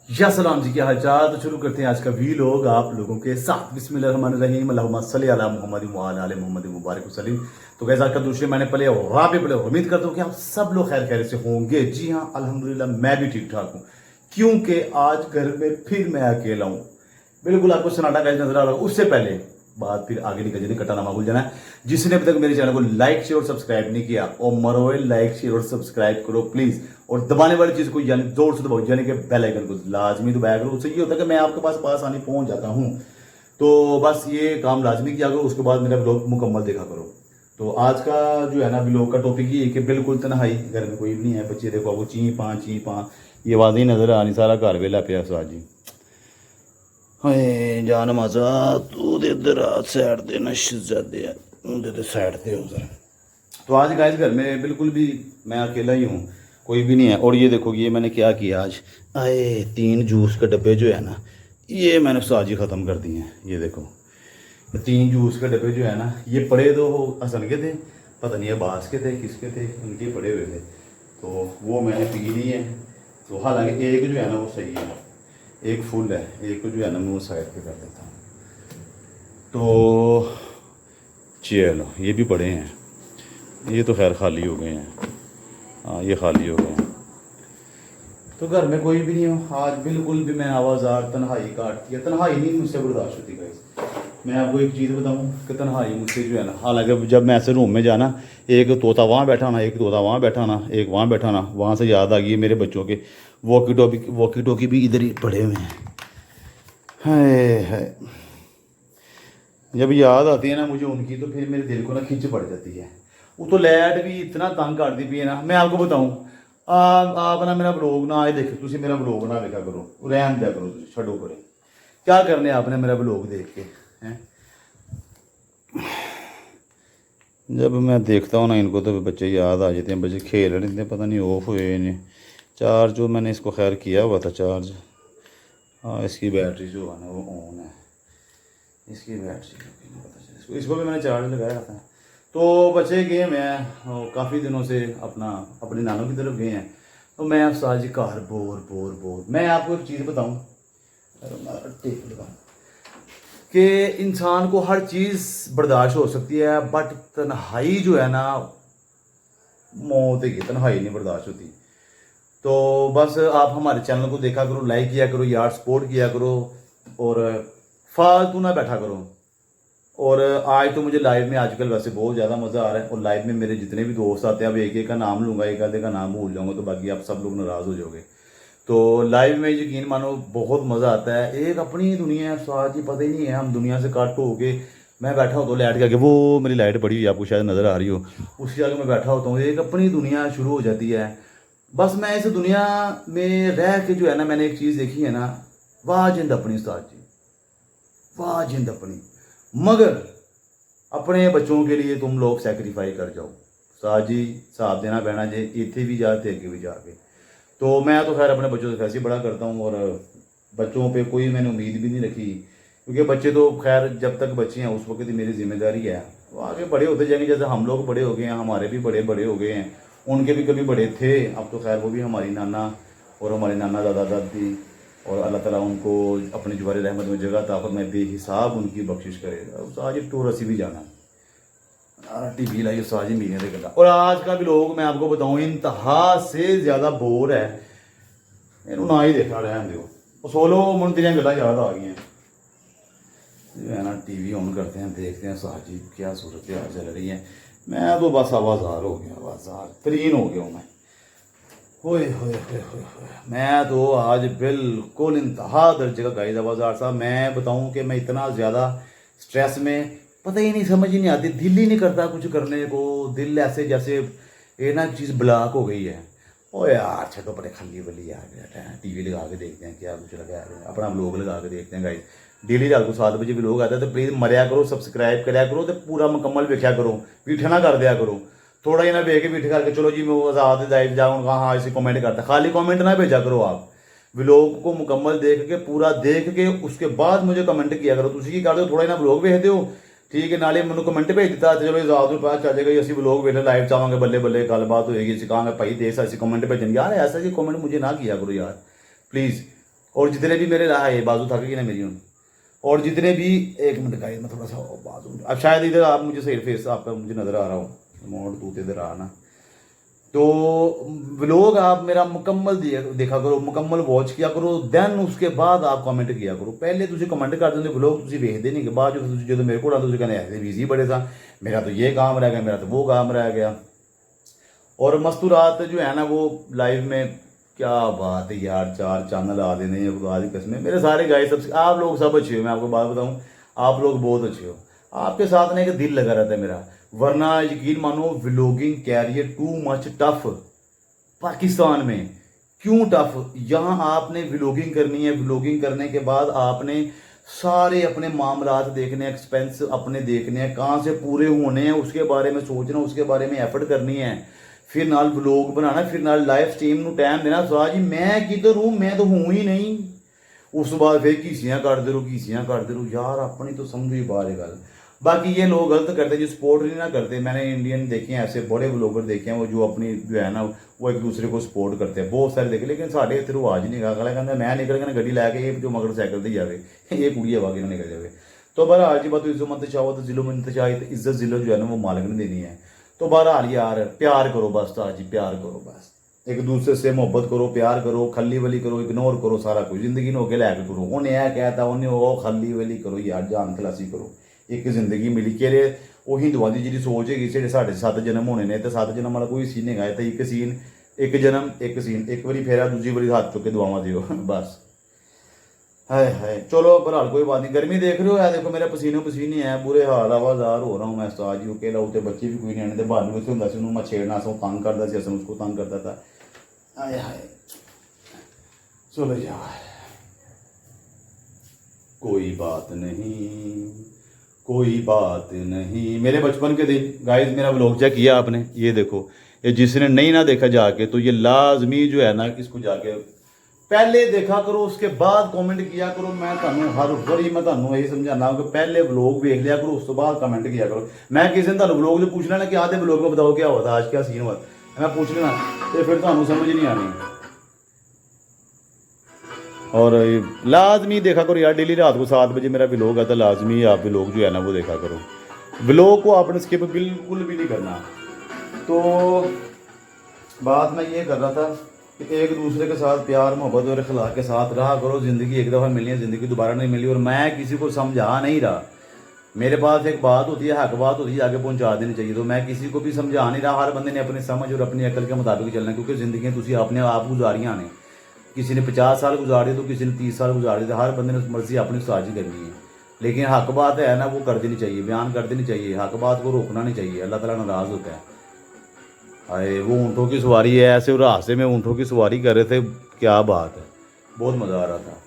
या सलाम जी, क्या हालचाल। तो शुरू करते हैं आज का वीलॉग आप लोगों के साथ। बिस्मिल्लाहिर्रहमानिर्रहीम, अल्लाहुम्मा सल्ली अला मुहम्मद व अला आले मुहम्मद मुबारक वसल्लम। तो गैस आज का दूसरे मैंने पढ़े और आप भी पढ़े। उम्मीद करता हूँ कि आप सब लोग खैर खैर से होंगे। जी हाँ, अल्हम्दुलिल्लाह मैं भी ठीक ठाक हूँ, क्योंकि आज घर में फिर मैं अकेला हूँ। बिल्कुल आपको सन्नाटा गैस नजर आ रहा है। उससे पहले बात फिर आगे निकल जानी, कटाना भूल जाना है। जिसने अभी तक मेरे चैनल को लाइक शेयर और सब्सक्राइब नहीं किया, और मरोए लाइक शेयर और सब्सक्राइब करो प्लीज। और दबाने वाली चीज को यानी जोर से दबाओ, यानी कि बेल आइकन को लाजमी दबाया करो। उससे ये होता है कि मैं आपके पास आसानी पहुंच जाता हूं। तो बस ये काम लाजमी किया करो, उसके बाद मेरा ब्लॉग मुकम्मल देखा करो। तो आज का जो है ना ब्लॉग का टॉपिक ये है कि बिल्कुल तन्हाई, घर में कोई भी नहीं है। बच्चे देखो आपको ची पाँ ये आवाज़ ही नजर आ नहीं, सारा घर वेला पिया साज जी। हाय जान मजा तू दे इधर आ साइड दे ना शहजादे दे साइड दे उधर। तो आज गाइस घर में बिल्कुल भी मैं अकेला ही हूँ, कोई भी नहीं है। और ये देखो ये मैंने क्या किया आज, आए 3 जूस के डब्बे जो है ना, ये मैंने आज ही ख़त्म कर दिए हैं। ये देखो 3 जूस के डब्बे जो है ना, ये पड़े तो हसन के थे, पता नहीं अब्बास के थे किसके थे, उनके पड़े हुए थे। तो वो मैंने पी लिए हैं। तो हालांकि एक जो है ना वो सही है, एक फुल है, एक को जो है ना मैं वो साइड पे कर देता हूँ। तो चलो ये भी पड़े हैं, ये तो खैर खाली हो गए हैं। हाँ ये खाली हो गए हैं। तो घर में कोई भी नहीं हो आज, बिल्कुल भी मैं आवाज़ार तन्हाई काटती है। तन्हाई नहीं मुझसे बर्दाश्त होती गाइस। मैं आपको एक चीज़ बताऊं कि तन्हाई मुझसे जो है ना, हालांकि जब मैं ऐसे रूम में जाना, एक तोता वहाँ बैठा ना, एक तोता वहाँ बैठा ना, एक वहाँ बैठा ना, वहाँ से याद आ गई मेरे बच्चों के वॉकी टॉकी भी इधर ही पड़े हुए हैं। हाय हाय, जब याद आती है ना मुझे उनकी, तो फिर मेरे दिल को ना खिंच पड़ जाती है। वो तो लाइट भी इतना तंग कर दी भी है ना, मैं आपको बताऊं। आप ना मेरा ब्लॉग ना आए देखे, तुम मेरा ब्लॉग ना देखा करो, रहन दिया करो, छो करो। क्या करने आपने मेरा ब्लॉग देख के हैं। जब मैं देखता हूँ ना इनको, तो बच्चे याद आ जाते हैं, बच्चे खेल रहे थे, पता नहीं ऑफ हुए नहीं। चार्ज जो मैंने इसको खैर किया हुआ था चार्ज, हाँ इसकी बैटरी जो है ना वो ऑन है। इसकी बैटरी पता चला, इसको भी मैंने चार्ज लगाया था। तो बच्चे गए मैं काफ़ी दिनों से अपने नानों की तरफ गए हैं। तो मैं अब साजी घर बोर बोर बोर। मैं आपको एक चीज़ बताऊं, टेप लगाऊं, कि इंसान को हर चीज़ बर्दाश्त हो सकती है, बट तन्हाई जो है ना मौत है, तन्हाई नहीं बर्दाश्त होती। तो बस आप हमारे चैनल को देखा करो, लाइक किया करो यार, सपोर्ट किया करो, और फालतू ना बैठा करो। और आज तो मुझे लाइव में आजकल वैसे बहुत ज़्यादा मज़ा आ रहा है। और लाइव में मेरे जितने भी दोस्त आते हैं, अब एक एक का नाम लूँगा, एक आधे का नाम भूल जाऊँगा, तो बाकी आप सब लोग नाराज़ हो जाओगे। तो लाइव में यकीन मानो बहुत मज़ा आता है। एक अपनी ही दुनिया है, स्वाद ही पता ही नहीं है, हम दुनिया से काट हो के मैं बैठा होता हूँ लाइट के आगे, वो मेरी लाइट पड़ी हुई है आपको शायद नज़र आ रही हो, उसके आगे मैं बैठा होता हूँ, एक अपनी दुनिया शुरू हो जाती है। बस मैं इस दुनिया में रह के जो है ना, मैंने एक चीज़ देखी है ना, वाह जिंद अपनी उस्ताद जी, वाह जिंद अपनी। मगर अपने बच्चों के लिए तुम लोग सैक्रिफाई कर जाओ, साथ जी साथ देना बहना जे इतने भी जाते अगे भी जाके। तो मैं तो खैर अपने बच्चों से वैसे ही बड़ा करता हूँ, और बच्चों पे कोई मैंने उम्मीद भी नहीं रखी, क्योंकि बच्चे तो खैर जब तक बच्चे हैं उस वक्त ही मेरी जिम्मेदारी है। वो आगे बड़े होते जाएंगे, जैसे हम लोग बड़े हो गए हैं, हमारे भी बड़े बड़े हो गए हैं, उनके भी कभी बड़े थे, अब तो खैर वो भी हमारी नाना और हमारे नाना दादा दादी, और अल्लाह ताला उनको अपनी जुबार रहमत में जगह ताकत में बेहिसाब उनकी बख्शिश करेगा। आज टूर असी भी जाना टीवी लाई साजी मीने से गला। और आज का भी लोग मैं आपको बताऊं इंतहा से ज़्यादा बोर है, इन्हों ना ही देखा रहन दो। सोलो मुझे तेरिया गल्लां याद आ गई जो है ना, टीवी ऑन करते हैं, देखते हैं साजी क्या सूरत हाल चल रही है। मैं तो बस आवाज़ार हो गया, आवाज़ार तरीन हो गया हूँ मैं। होए होए होए होए होए। मैं तो आज बिल्कुल इंतहा दर्जे का गाइस आवाज़ार साहब। मैं बताऊं कि मैं इतना ज़्यादा स्ट्रेस में, पता ही नहीं, समझ ही नहीं आती, दिल ही नहीं करता कुछ करने को। दिल ऐसे जैसे ये ना चीज़ ब्लॉक हो गई है। ओ यार छठो परे खली बली यार, टीवी लगा के देखते हैं क्या कुछ लगा है, अपना व्लॉग लगा के देखते हैं गाइस। डेली रात को 7 बजे व्लॉग आता है, तो प्लीज़ मरिया करो, सब्सक्राइब कराया करो, तो पूरा मुकम्मल देखा करो, पीछे ना कर दिया करो। थोड़ा ही ना भेज के पीछे करके चलो जी मैं वो आज़ाद लाइव जाऊँ, हाँ इसे कमेंट करता, खाली कमेंट ना भेजा करो आप। व्लॉग को मुकम्मल देख के, पूरा देख के उसके बाद मुझे कमेंट किया करो। तुम की कर दो, थोड़ा ही ना व्लॉग भेज दो, ठीक है, नाले मैं कमेंट भेज दिता, चलो आज़ाद ਨੂੰ पता चल जाएगा ਅਸੀਂ व्लॉग ਵੇਲੇ लाइव चाहेंगे, बल्ले बल्ले गलबात होएगी, ਅਸੀਂ ਕਹਾਂਗੇ भाई देश ऐसी कमेंट भेजन। यार ऐसा जी कमेंट मुझे ना किया करो यार प्लीज़। और जितने भी मेरे रहा है बाजू थक गई ना मेरी हूँ, और जितने भी, एक मिनट का मैं थोड़ा सा बाजू, अब शायद इधर आप मुझे सही फेस आपका मुझे नज़र आ रहा हूँ, मोड़ तू इधर आ ना, तो व्लॉग आप मेरा मुकम्मल देखा करो, मुकम्मल वॉच किया करो, देन उसके बाद आप कमेंट किया करो। पहले तुझे कमेंट कर देंगे व्लॉग तुझे देखते नहीं, के बाद जो मेरे को तुझे कहने ऐसे बिजी बड़े था, मेरा तो ये काम रह गया, मेरा तो वो काम रह गया। और मस्तूरात जो है ना वो लाइव में, क्या बात है यार, 4 चैनल आ देने आज कसमें, मेरे सारे गाइस सब, आप लोग सब अच्छे हो, मैं आपको बात बताऊं, आप लोग बहुत अच्छे हो, आपके साथ ना एक दिल लगा रहता है मेरा, वरना यकीन मानो vlogging career too much tough Pakistan में। क्यों टफ? यहाँ आपने व्लॉगिंग करनी है, व्लॉगिंग करने के बाद आपने सारे अपने मामलात देखने, एक्सपेंस अपने देखने हैं, कहाँ से पूरे होने हैं उसके बारे में सोचना, उसके बारे में एफर्ट करनी है, फिर नाल व्लॉग बनाना, फिर नाल लाइव स्ट्रीम ਨੂੰ टाइम देना। साह जी मैं किधर हूँ, मैं तो हूँ ही नहीं। उस तो बाद फिर घीसियाँ करते रहो यार, अपनी तो समझो ही बाहर गल। बाकी ये लोग गलत करते जो सपोर्ट नहीं ना करते, मैंने इंडियन देखे हैं ऐसे बड़े ब्लॉगर देखे हैं वो जो अपनी जो है ना वो एक दूसरे को सपोर्ट करते हैं, बहुत सारे देखे, लेकिन साढ़े इतने रिवाज नहीं गा कहता मैं निकल के गड्डी लैके ये जो मोटरसाइकिल से जाए ये कुड़ी हवा के निकल जाए। तो बहरहाल जी बात इज्जत मत चाहो तो जिलो मंत चाहे, तो इज्जत जिलो जो है ना वो मालिक ने देनी है। तो बहरहाल यार प्यार करो बस, ताज जी प्यार करो बस, एक दूसरे से मोहब्बत करो, प्यार करो, खली वली करो, इग्नोर करो सारा कुछ, जिंदगी में होके लैके करो। उन्हें यह कहता उन्हें वो खली वली करो यार, जान खलासी करो, एक जिंदगी मिली के वो हिंदुआ की जी सोच है कि साढ़े 7 जन्म होने ने, तो 7 जन्म वाला कोई सीन नहीं है, तो एक सीन, एक जन्म एक सीन, एक बारी फेरा दूसरी बारी हाथ चुके दुआवा दियो बस। हाय हाय चलो बहरहाल कोई बात नहीं। गर्मी देख रहे हो, देखो मेरे पसीने पसीने है, बुरे हाल, आवाजार हो रहा हूँ मैं, उस्ताद जी अकेला होते, बच्चे भी कोई नहीं आने, भालू से होंगे से मैं छेड़ना से तंग करता से, असम उसको तंग करता था। हाय हाय चलो यार कोई बात नहीं, कोई बात नहीं। मेरे बचपन के दिन गाइस, मेरा व्लॉग चेक किया आपने, ये देखो, ये जिसने नहीं ना देखा जाके तो ये लाजमी जो है ना इसको जाके पहले देखा करो, उसके बाद कमेंट किया करो। मैं थानू हर बारी मैं थानू यही समझाना कि पहले व्लॉग देख लिया करो, उस तो बाद कमेंट किया करो। मैं किसी ने थानू व्लॉग जो पूछ लेना कि आधे व्लॉग में बताओ क्या हुआ था, आज क्या सीन हुआ, मैं पूछ लेना तो फिर थानू समझ नहीं आनी। और लाजमी देखा करो यार, डेली रात को 7 बजे मेरा व्लॉग है, तो लाजमी आप व्लॉग जो है ना वो देखा करो। व्लॉग को आपने स्किप बिल्कुल भी नहीं करना। तो बात मैं ये कर रहा था कि एक दूसरे के साथ प्यार मोहब्बत और अखलाक के साथ रहा करो। ज़िंदगी एक दफ़ा मिलनी है, ज़िंदगी दोबारा नहीं मिली। और मैं किसी को समझा नहीं रहा, मेरे पास एक बात होती है, हक बात होती है, आगे पहुंचा देनी चाहिए। तो मैं किसी को भी समझा नहीं रहा, हर बंदे ने अपनी समझ और अपनी अकल के मुताबिक चलना, क्योंकि ज़िंदगी तुम अपने आप गुजारियाँ ने। किसी ने 50 साल गुजारे तो किसी ने 30 साल गुजारे, तो हर बंदे ने मर्जी अपनी साझी करनी है। लेकिन हक बात है ना वो कर देनी चाहिए, बयान कर देनी चाहिए, हक बात को रोकना नहीं चाहिए, अल्लाह ताला नाराज़ होता है। अरे वो ऊँटों की सवारी है, ऐसे रास्ते में ऊँटों की सवारी कर रहे थे, क्या बात है, बहुत मज़ा आ रहा था।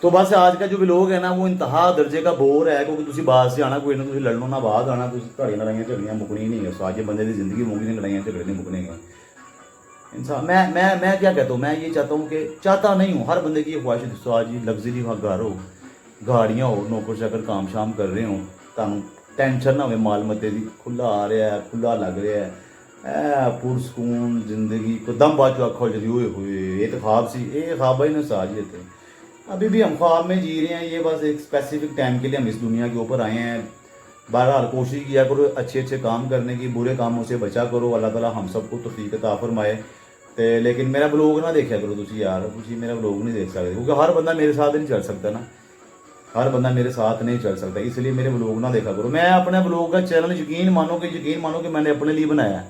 तो बस आज का जो व्लॉग है ना वो इंतहा दर्जे का बोर है, क्योंकि तुम बाहर से आना, कोई ना तुम लड़नों ना बाहर आना, घड़ियाँ लड़ाइयाँ झगड़ियाँ मुकनी नहीं है। साजे बंदे की जिंदगी मुकनी, लड़ाइयाँ झगड़े नहीं मुकने गए इंसान। मैं क्या कहता हूँ, मैं ये चाहता हूँ कि चाहता नहीं हूँ, हर बंदे की ये ख्वाहिश है आज लग्जरी घर हो, गाड़ियाँ हो, नौकर चाकर काम शाम कर रहे हो, तुम टेंशन ना हो माल मत्ते की, खुला आ रहा है, खुला लग रहा है, पुरसकून जिंदगी को दम बाद आखो जल्दी हुए ये तो ख्वाब सी, ये ख्वाब ही ना साजिए थे। अभी भी हम ख्वाब में जी रहे हैं, ये बस एक स्पेसिफिक टाइम के लिए हम इस दुनिया के ऊपर आए हैं। बहरहाल कोशिश किया करो अच्छे अच्छे काम करने की, बुरे कामों से बचा करो, अल्लाह ताला हम सबको तौफीक अता फरमाए। तो लेकिन मेरा ब्लॉग ना देखा करो तुम यार, तुम मेरा ब्लॉग नहीं देख सकते, क्योंकि हर बंदा मेरे साथ नहीं चल सकता ना, हर बंदा मेरे साथ नहीं चल सकता, इसलिए मेरे ब्लॉग ना देखा करो। मैं अपने ब्लॉग का चैनल यकीन मानो कि मैंने अपने लिए बनाया है,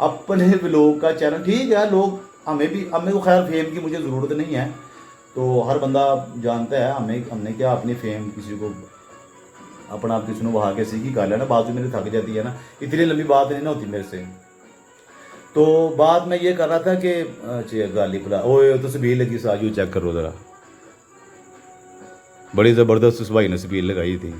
अपने ब्लॉग का चैनल। ठीक है लोग हमें तो खैर फेम की मुझे ज़रूरत नहीं है, तो हर बंदा जानता है हमने क्या अपनी फेम किसी को अपना किसी को वहा के सीखी कर लेना, बात मेरी थक जाती है ना, इतनी लंबी बात नहीं ना होती मेरे से। तो बात मैं ये कर रहा था कि गाली फुला ओए तस्वीर लगी साजू, चेक करो ज़रा, बड़ी ज़बरदस्त उस भाई ने स्पीड लगाई थी।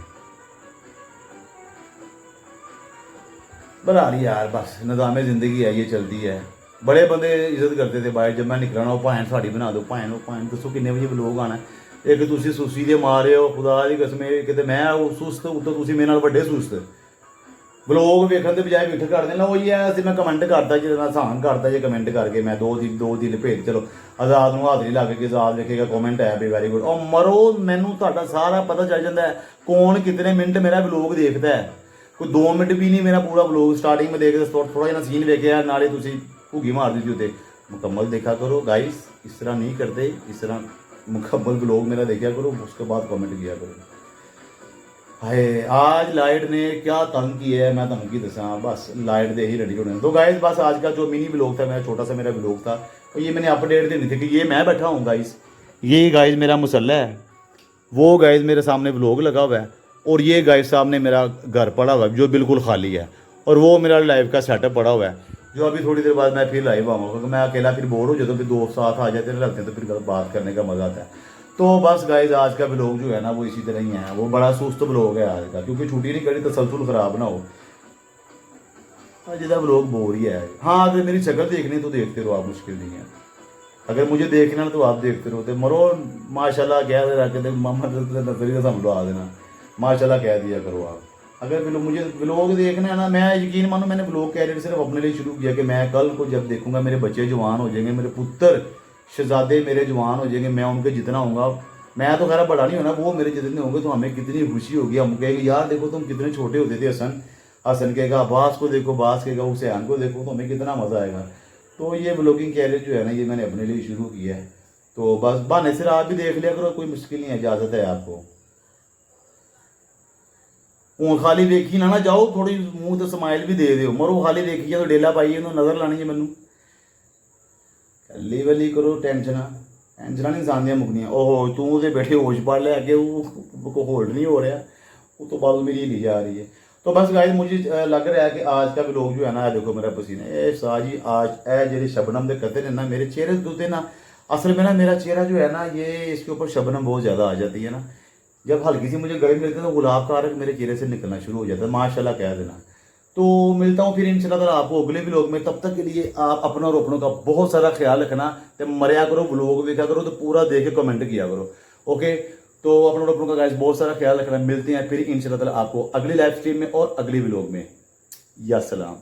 बहरहाल यार बस निज़ाम ज़िंदगी है, ये चलती है। बड़े बंदे इज्जत करते थे बाहर, जब मैं निकलना हो भैन साड़ी बना दो, भैन दसो किन्ने बजे व्लॉग आना। एक तुम सुस्ती दे मारे हो खुदा की कसम, कि मैं सुस्त उत्तर तुम मेरे नाल वड्डे सुस्त। ਵਲੋਗ ਵੇਖਣ ਦੇ ਬਜਾਏ ਵਿਠ ਕਰ ਦੇਣਾ ਉਹ ਹੀ ਹੈ ਅਸੀਂ ਮੈਂ ਕਮੈਂਟ ਕਰਦਾ ਜਿਹਦੇ ਨਾਲ ਆਸਾਨ ਕਰਦਾ ਜੇ ਕਮੈਂਟ ਕਰਕੇ ਮੈਂ ਦੋ ਦਿਨ ਭੇਜ ਚਲੋ ਆਜ਼ਾਦ ਨੂੰ ਹਾਜ਼ਰੀ ਲੱਗ ਕੇ ਆਜ਼ਾਦ ਵੇਖੇਗਾ ਕਮੈਂਟ ਹੈ ਵੀ ਵੈਰੀ ਗੁੱਡ ਉਹ ਮਰੋ ਮੈਨੂੰ ਤੁਹਾਡਾ ਸਾਰਾ ਪਤਾ ਚੱਲ ਜਾਂਦਾ ਹੈ ਕੌਣ ਕਿਤਨੇ ਮਿੰਟ ਮੇਰਾ ਵਲੋਗ ਦੇਖਦਾ ਹੈ ਕੋਈ 2 ਮਿੰਟ ਵੀ ਨਹੀਂ ਮੇਰਾ ਪੂਰਾ ਵਲੋਗ ਸਟਾਰਟਿੰਗ में देख थोड़ा ਜਿਹਾ सीन ਵੇਖਿਆ ਨਾਲੇ ਤੁਸੀਂ ਭੁੱਗੀ ਮਾਰ ਦਿੱਤੀ ਉੱਤੇ मुकम्मल देखा करो गाइस इस तरह नहीं करते इस तरह मुकम्मल व्लॉग मेरा देखा करो उसके बाद कमेंट किया करो हाय आज लाइट ने क्या तंग किया है मैं तुम की दसा बस लाइट दे ही रेडी होने तो गाइस बस आज का जो मिनी व्लॉग था मेरा छोटा सा मेरा व्लॉग था तो ये मैंने अपडेट देनी थी कि ये मैं बैठा हूँ गाइस ये गाइस मेरा मुसल्ला है वो गाइस मेरे सामने व्लॉग लगा हुआ है और ये गाइस सामने मेरा घर पड़ा हुआ है जो बिल्कुल खाली है और वो मेरा लाइव का सेटअप पड़ा हुआ है जो अभी थोड़ी देर बाद मैं फिर लाइव आऊँगा क्योंकि मैं अकेला फिर बोर हो जाता हूँ फिर दोस्त साथ आ जाते हैं लगते हैं तो फिर बात करने का मज़ा आता है तो बस गाइज आज का व्लॉग जो है ना वो इसी तरह ही है वो बड़ा सुस्त व्लॉग है आज का क्योंकि छुट्टी नहीं करी तसलसल ख़राब ना हो आज का व्लॉग बोर ही है हाँ अगर मेरी शक्ल देखनी तो देखते रहो आप मुश्किल नहीं है अगर मुझे देखना तो आप देखते रहो तो मरो माशाल्लाह कह दे रखे मोहम्मद नजरी का समझ लो आ देना माशाल्लाह कह दिया करो आप अगर मुझे व्लॉग देखना है ना मैं यकीन मानो मैंने व्लॉग कैरियर सिर्फ अपने लिए शुरू किया कि मैं कल को जब देखूंगा मेरे बच्चे जवान हो जाएंगे मेरे पुत्र शहजादे मेरे जवान हो जाएंगे मैं उनके जितना होऊंगा मैं तो खैर बड़ा नहीं होना वो मेरे जितने होंगे तो हमें कितनी खुशी होगी हम कहेंगे यार देखो तुम कितने छोटे होते थे हसन कहेगा अब्बास को देखो बास कहेगा हुसैन को देखो तो हमें कितना मज़ा आएगा तो ये व्लॉगिंग कैरियर जो है ना ये मैंने अपने लिए शुरू किया है तो बस बहाने सिर आप भी देख लिया करो कोई मुश्किल नहीं है इजाज़त है आपको हूँ खाली देखी ना जाओ थोड़ी मूँह तो समाइल भी दे दो मरो खाली देखी है तो डेला पाइए तो नज़र लानी है मैनू कली वली करो टेंशन नहीं इंसान दियाँ मुकनियाँ ओहो तू तो बैठे होश पड़ लिया अगे वो होल्ड नहीं हो रहा वो तो बात मेरी ली जा रही है तो बस गाइस मुझे लग रहा है कि आज का व्लॉग जो है ना देखो मेरा पसीना ए साजी आज ए जेरे शबनम के कतरे ना मेरे चेहरे दूते ना असल में ना मेरा चेहरा जो है ना ये इसके ऊपर शबनम बहुत ज़्यादा आ जाती है ना जब हल्की सी मुझे गर्मी मिलती है तो गुलाब का रंग मेरे चेहरे से निकलना शुरू हो जाता है माशाल्लाह कह देना तो मिलता हूँ फिर इंशाल्लाह आपको अगले व्लॉग में तब तक के लिए आप अपना और अपनों का बहुत सारा ख्याल रखना तो मरिया करो व्लॉग देखा करो तो पूरा देख के कमेंट किया करो ओके तो अपना और अपनों का गाइस बहुत सारा ख्याल रखना मिलते हैं फिर इंशाल्लाह आपको अगली लाइव स्ट्रीम में और अगली व्लॉग में या सलाम।